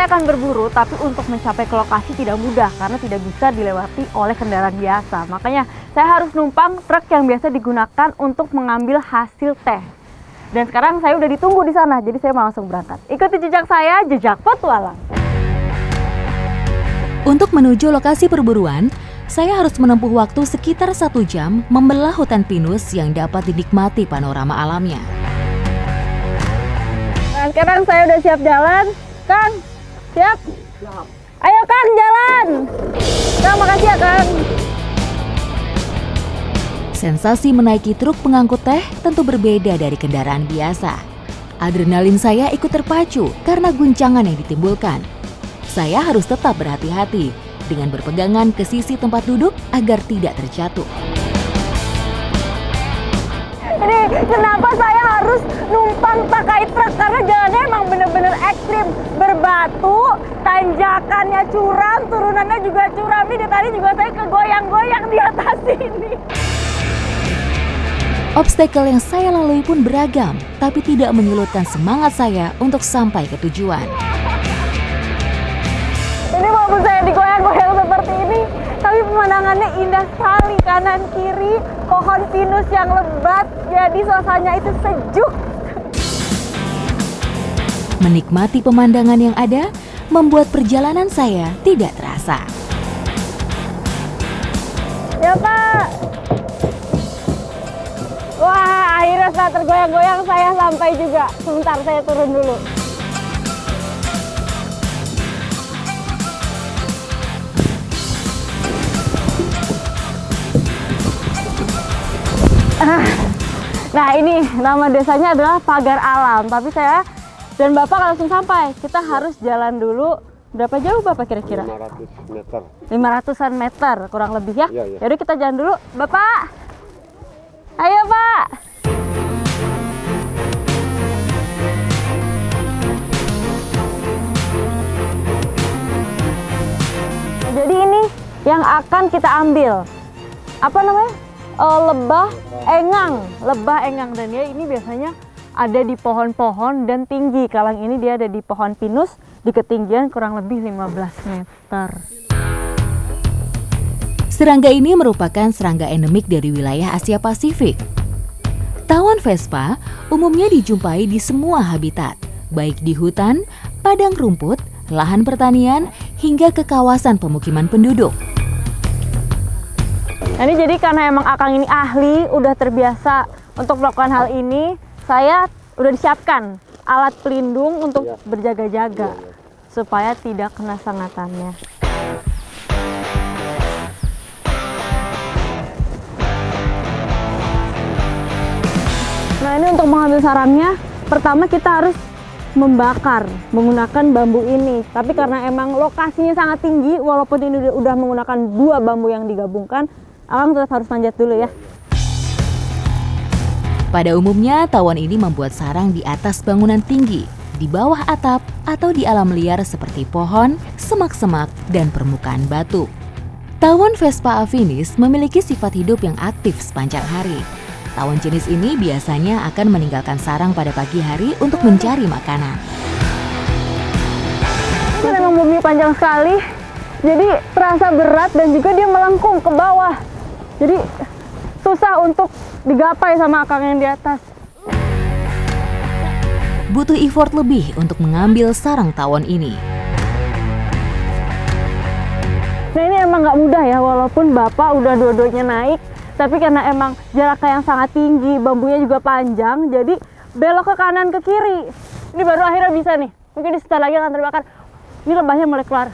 saya akan berburu, tapi untuk mencapai ke lokasi tidak mudah karena tidak bisa dilewati oleh kendaraan biasa. Makanya saya harus numpang truk yang biasa digunakan untuk mengambil hasil teh. Dan sekarang saya udah ditunggu di sana, jadi saya mau langsung berangkat. Ikuti jejak saya, jejak petualang. Untuk menuju lokasi perburuan, saya harus menempuh waktu sekitar 1 jam membelah hutan pinus yang dapat dinikmati panorama alamnya. Nah, sekarang saya udah siap jalan. Kang, siap? Siap. Ayo Kang, jalan! Kang, makasih ya Kang. Sensasi menaiki truk pengangkut teh tentu berbeda dari kendaraan biasa. Adrenalin saya ikut terpacu karena guncangan yang ditimbulkan. Saya harus tetap berhati-hati dengan berpegangan ke sisi tempat duduk agar tidak terjatuh. Ini kenapa saya harus numpang pakai truk? Karena jalannya emang bener-bener ekstrim. Berbatu, tanjakannya curam, turunannya juga curam. Ini tadi juga saya kegoyang-goyang di atas ini. Obstacle yang saya lalui pun beragam, tapi tidak menyurutkan semangat saya untuk sampai ke tujuan. Ini walaupun saya digoyang-goyang seperti ini, tapi pemandangannya indah sekali. Kanan kiri pohon pinus yang lebat, jadi suasananya itu sejuk. Menikmati pemandangan yang ada membuat perjalanan saya tidak terasa. Ya Pak. Wah, akhirnya setelah tergoyang-goyang saya sampai juga. Sebentar, saya turun dulu. Nah, ini nama desanya adalah Pagar Alam, tapi saya dan Bapak langsung sampai. Kita harus jalan dulu. Berapa jauh Bapak kira-kira? 500 meter. 500-an meter kurang lebih ya. Iya. Yaudah kita jalan dulu. Bapak. Ayo Pak. Jadi ini yang akan kita ambil. Apa namanya? Lebah engang, dan dia ini biasanya ada di pohon-pohon dan tinggi. Kalang ini dia ada di pohon pinus di ketinggian kurang lebih 15 meter. Serangga ini merupakan serangga endemik dari wilayah Asia Pasifik. Tawon Vespa umumnya dijumpai di semua habitat, baik di hutan, padang rumput, lahan pertanian, hingga ke kawasan pemukiman penduduk. Nah, ini jadi karena emang Akang ini ahli, udah terbiasa untuk melakukan hal ini, saya udah disiapkan alat pelindung untuk berjaga-jaga supaya tidak kena sangatannya. Nah, ini untuk mengambil sarangnya, pertama kita harus membakar menggunakan bambu ini. Tapi karena emang lokasinya sangat tinggi, walaupun ini udah menggunakan 2 bambu yang digabungkan, Akang tetap harus manjat dulu ya. Pada umumnya, tawon ini membuat sarang di atas bangunan tinggi, di bawah atap, atau di alam liar seperti pohon, semak-semak, dan permukaan batu. Tawon Vespa afinis memiliki sifat hidup yang aktif sepanjang hari. Tawon jenis ini biasanya akan meninggalkan sarang pada pagi hari untuk mencari makanan. Ini memang bumi panjang sekali, jadi terasa berat dan juga dia melengkung ke bawah. Jadi susah untuk digapai sama Akang yang di atas. Butuh effort lebih untuk mengambil sarang tawon ini. Nah, ini emang nggak mudah ya, walaupun Bapak udah dua-duanya naik, tapi karena emang jaraknya yang sangat tinggi, bambunya juga panjang, jadi belok ke kanan ke kiri. Ini baru akhirnya bisa nih. Mungkin di sebentar lagi akan terbakar. Ini lebahnya mulai keluar.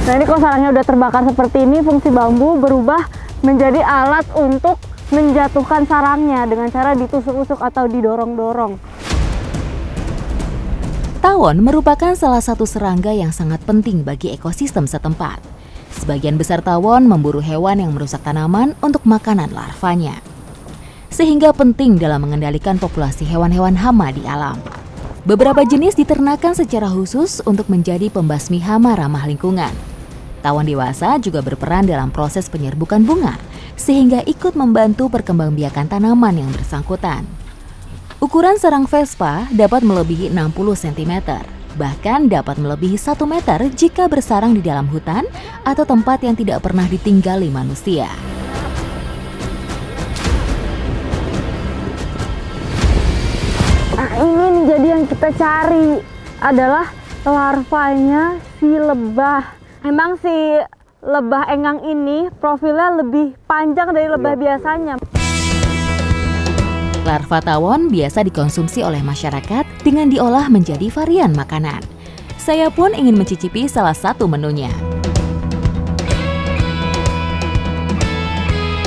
Nah, ini kalau sarangnya udah terbakar seperti ini, fungsi bambu berubah menjadi alat untuk menjatuhkan sarangnya dengan cara ditusuk-tusuk atau didorong-dorong. Tawon merupakan salah satu serangga yang sangat penting bagi ekosistem setempat. Sebagian besar tawon memburu hewan yang merusak tanaman untuk makanan larvanya. Sehingga penting dalam mengendalikan populasi hewan-hewan hama di alam. Beberapa jenis diternakan secara khusus untuk menjadi pembasmi hama ramah lingkungan. Tawon dewasa juga berperan dalam proses penyerbukan bunga, sehingga ikut membantu perkembangbiakan tanaman yang bersangkutan. Ukuran sarang Vespa dapat melebihi 60 cm, bahkan dapat melebihi 1 meter jika bersarang di dalam hutan atau tempat yang tidak pernah ditinggali manusia. Nah, ini nih jadi yang kita cari adalah larvanya si lebah. Memang si lebah engang ini profilnya lebih panjang dari lebah biasanya. Larva tawon biasa dikonsumsi oleh masyarakat dengan diolah menjadi varian makanan. Saya pun ingin mencicipi salah satu menunya.